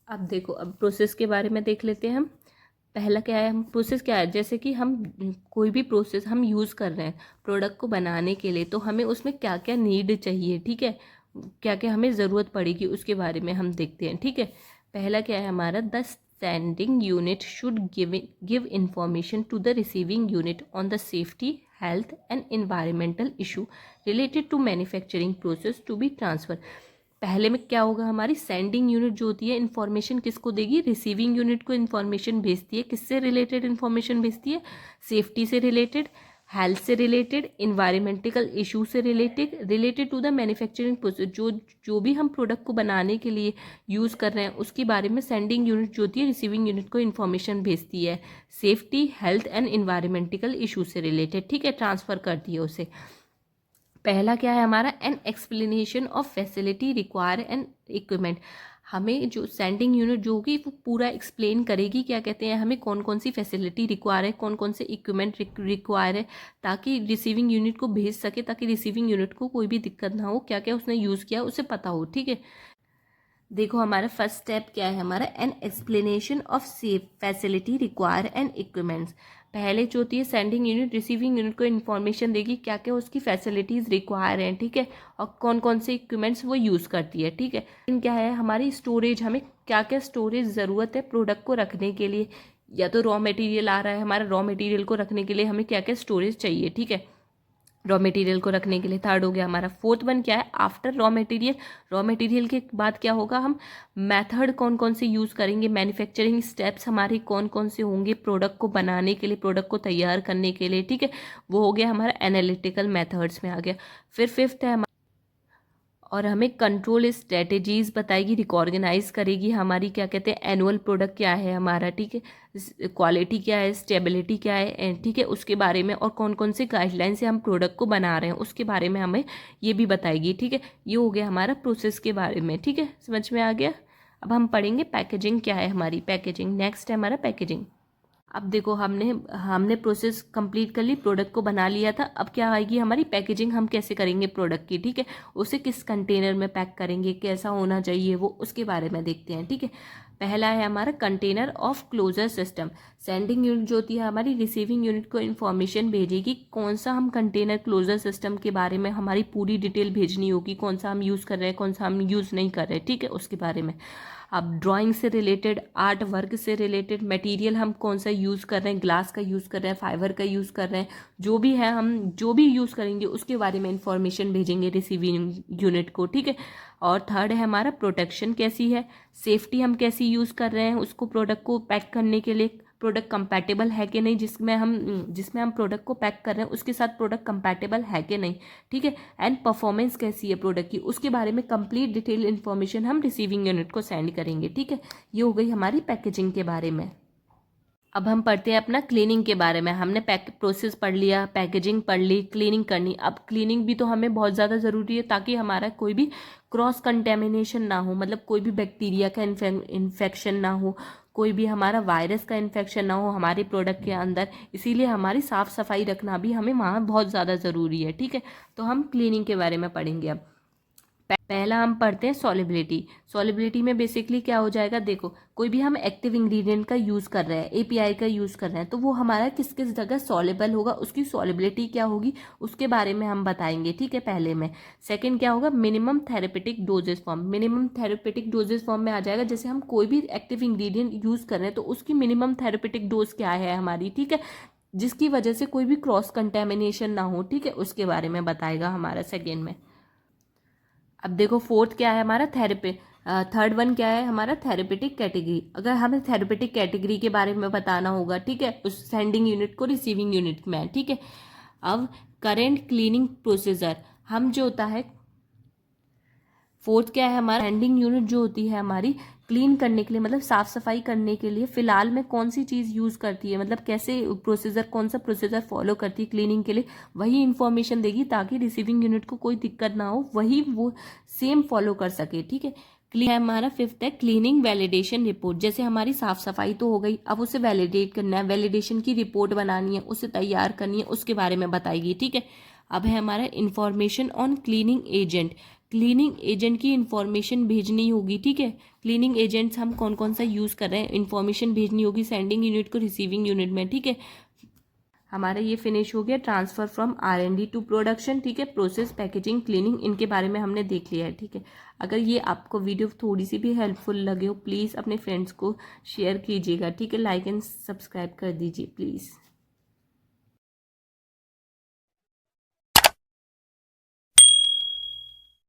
अब देखो, अब प्रोसेस के बारे में देख लेते हैं हम। पहला क्या है, हम प्रोसेस क्या है, जैसे कि हम कोई भी प्रोसेस हम यूज़ कर रहे हैं प्रोडक्ट को बनाने के लिए, तो हमें उसमें क्या क्या नीड चाहिए, ठीक है, क्या क्या हमें ज़रूरत पड़ेगी उसके बारे में हम देखते हैं, ठीक है। पहला क्या है हमारा, the sending unit should give information to the receiving unit on the safety, health and environmental issue related to manufacturing process to be transfer. पहले में क्या होगा, हमारी सेंडिंग यूनिट जो होती है इन्फॉर्मेशन किसको देगी, रिसीविंग यूनिट को इन्फॉर्मेशन भेजती है, किससे रिलेटेड इन्फॉर्मेशन भेजती है, सेफ्टी से रिलेटेड, हेल्थ से रिलेटेड, इन्वायरमेंटल इशू से related to the manufacturing process. जो जो भी हम प्रोडक्ट को बनाने के लिए यूज़ कर रहे हैं उसके बारे में सेंडिंग यूनिट जो होती है रिसीविंग यूनिट को इन्फॉर्मेशन भेजती है, safety, health and environmental issue से रिलेटेड, ठीक है, ट्रांसफ़र करती है उसे। पहला क्या है हमारा, an explanation of facility require and equipment. हमें जो सेंडिंग यूनिट जो होगी वो पूरा एक्सप्लेन करेगी, क्या कहते हैं, हमें कौन कौन सी फैसिलिटी रिक्वायर है, कौन कौन से इक्विपमेंट रिक्वायर है, ताकि रिसीविंग यूनिट को भेज सके, ताकि रिसीविंग यूनिट को कोई भी दिक्कत ना हो, क्या क्या उसने यूज़ किया उसे पता हो, ठीक है। देखो हमारा फर्स्ट स्टेप क्या है हमारा, an explanation of safe facility require and equipments. पहले जो होती है सेंडिंग यूनिट रिसीविंग यूनिट को इन्फॉर्मेशन देगी क्या क्या उसकी फैसिलिटीज़ रिक्वायर हैं, ठीक है, और कौन कौन से इक्विपमेंट्स वो यूज़ करती है, ठीक है। क्या है हमारी स्टोरेज, हमें क्या क्या स्टोरेज ज़रूरत है प्रोडक्ट को रखने के लिए, या तो रॉ मटेरियल आ रहा है हमारा, रॉ मटेरियल को रखने के लिए हमें क्या क्या स्टोरेज चाहिए, ठीक है, रॉ मटेरियल को रखने के लिए। थर्ड हो गया हमारा, फोर्थ वन क्या है, after raw material, raw material के बाद क्या होगा, हम मेथड कौन कौन से यूज़ करेंगे, मैन्युफैक्चरिंग स्टेप्स हमारे कौन कौन से होंगे प्रोडक्ट को बनाने के लिए, प्रोडक्ट को तैयार करने के लिए, ठीक है, वो हो गया हमारा एनालिटिकल मेथड्स में आ गया। फिर फिफ्थ है, और हमें कंट्रोल स्ट्रेटेजीज बताएगी, रिकॉर्गेनाइज करेगी हमारी, क्या कहते हैं, एनुअल प्रोडक्ट क्या है हमारा, ठीक है, क्वालिटी क्या है, स्टेबिलिटी क्या है, ठीक है, उसके बारे में, और कौन कौन से गाइडलाइन से हम प्रोडक्ट को बना रहे हैं उसके बारे में हमें ये भी बताएगी, ठीक है। ये हो गया हमारा प्रोसेस के बारे में, ठीक है, समझ में आ गया। अब हम पढ़ेंगे पैकेजिंग क्या है हमारी, पैकेजिंग नेक्स्ट है हमारा पैकेजिंग। अब देखो हमने हमने प्रोसेस कंप्लीट कर ली, प्रोडक्ट को बना लिया था, अब क्या आएगी हमारी पैकेजिंग, हम कैसे करेंगे प्रोडक्ट की, ठीक है, उसे किस कंटेनर में पैक करेंगे, कैसा होना चाहिए वो, उसके बारे में देखते हैं, ठीक है। पहला है हमारा container of closure system. Sending unit जो होती है हमारी रिसीविंग यूनिट को इन्फॉर्मेशन भेजेगी कौन सा हम कंटेनर क्लोजर सिस्टम के बारे में, हमारी पूरी डिटेल भेजनी होगी, कौन सा हम यूज़ कर रहे हैं, कौन सा हम यूज़ नहीं कर रहे, ठीक है, उसके बारे में। अब ड्राइंग से रिलेटेड, आर्ट वर्क से रिलेटेड, मटेरियल हम कौन सा यूज़ कर रहे हैं, ग्लास का यूज़ कर रहे हैं, फाइबर का यूज़ कर रहे हैं, जो भी है हम जो भी यूज़ करेंगे उसके बारे में इंफॉर्मेशन भेजेंगे रिसीविंग यूनिट को, ठीक है। और थर्ड है हमारा प्रोटेक्शन कैसी है, सेफ्टी हम कैसी यूज़ कर रहे हैं उसको, प्रोडक्ट को पैक करने के लिए प्रोडक्ट कंपैटिबल है कि नहीं, जिसमें हम प्रोडक्ट को पैक कर रहे हैं उसके साथ प्रोडक्ट कंपैटिबल है कि नहीं, ठीक है। एंड परफॉर्मेंस कैसी है प्रोडक्ट की, उसके बारे में कंप्लीट डिटेल इन्फॉर्मेशन हम रिसीविंग यूनिट को सेंड करेंगे, ठीक है। ये हो गई हमारी पैकेजिंग के बारे में। अब हम पढ़ते हैं अपना क्लीनिंग के बारे में। हमने प्रोसेस पढ़ लिया, पैकेजिंग पढ़ ली, क्लीनिंग करनी। अब क्लीनिंग भी तो हमें बहुत ज़्यादा ज़रूरी है ताकि हमारा कोई भी क्रॉस कंटेमिनेशन ना हो, मतलब कोई भी बैक्टीरिया का इन्फेक्शन ना हो, कोई भी हमारा वायरस का इन्फेक्शन ना हो हमारे प्रोडक्ट के अंदर। इसीलिए हमारी साफ़ सफाई रखना भी हमें वहाँ बहुत ज़्यादा ज़रूरी है, ठीक है। तो हम क्लीनिंग के बारे में पढ़ेंगे अब। पहला हम पढ़ते हैं सॉलिबिलिटी। सॉलिबिलिटी में बेसिकली क्या हो जाएगा, देखो कोई भी हम एक्टिव इंग्रेडिएंट का यूज़ कर रहे हैं, एपीआई का यूज़ कर रहे हैं, तो वो हमारा किस किस जगह सॉलेबल होगा, उसकी सॉलिबिलिटी क्या होगी उसके बारे में हम बताएंगे, ठीक है, पहले में। सेकंड क्या होगा, minimum therapeutic doses form. Minimum therapeutic doses form में आ जाएगा, जैसे हम कोई भी एक्टिव इंग्रेडिएंट यूज़ कर रहे हैं तो उसकी मिनिमम थेरेपेटिक डोज क्या है हमारी, ठीक है, जिसकी वजह से कोई भी क्रॉस कंटेमिनेशन ना हो, ठीक है, उसके बारे में बताएगा हमारा सेकेंड में। अब देखो फोर्थ क्या है हमारा, थर्ड वन क्या है हमारा, थेरेपेटिक कैटेगरी। अगर हमें थेरेपेटिक कैटेगरी के बारे में बताना होगा, ठीक है, उस सेंडिंग यूनिट को रिसीविंग यूनिट में, ठीक है। अब करेंट क्लीनिंग प्रोसीजर, हम जो होता है फोर्थ क्या है हमारा, सेंडिंग यूनिट जो होती है हमारी क्लीन करने के लिए, मतलब साफ सफाई करने के लिए फिलहाल में कौन सी चीज़ यूज़ करती है, मतलब कैसे प्रोसीजर, कौन सा प्रोसीजर फॉलो करती है क्लीनिंग के लिए, वही इन्फॉर्मेशन देगी ताकि रिसीविंग यूनिट को कोई दिक्कत ना हो, वही वो सेम फॉलो कर सके, ठीक है। क्लीन है हमारा फिफ्थ है क्लीनिंग वैलिडेशन रिपोर्ट। जैसे हमारी साफ सफाई तो हो गई, अब उसे वैलिडेट करना है, वैलिडेशन की रिपोर्ट बनानी है, उसे तैयार करनी है, उसके बारे में बताएगी, ठीक है। अब है हमारा information on cleaning agent. Cleaning agent की इन्फॉर्मेशन भेजनी होगी, ठीक है। क्लीनिंग एजेंट्स हम कौन कौन सा यूज़ कर रहे हैं, इन्फॉर्मेशन भेजनी होगी सेंडिंग यूनिट को रिसीविंग यूनिट में, ठीक है। हमारा ये फिनिश हो गया transfer from R&D to production, ठीक है। प्रोसेस, पैकेजिंग, क्लीनिंग, इनके बारे में हमने देख लिया है, ठीक है। अगर ये आपको वीडियो थोड़ी सी भी हेल्पफुल लगे हो, प्लीज़ अपने फ्रेंड्स को शेयर कीजिएगा, ठीक है। लाइक एंड सब्सक्राइब कर दीजिए प्लीज़।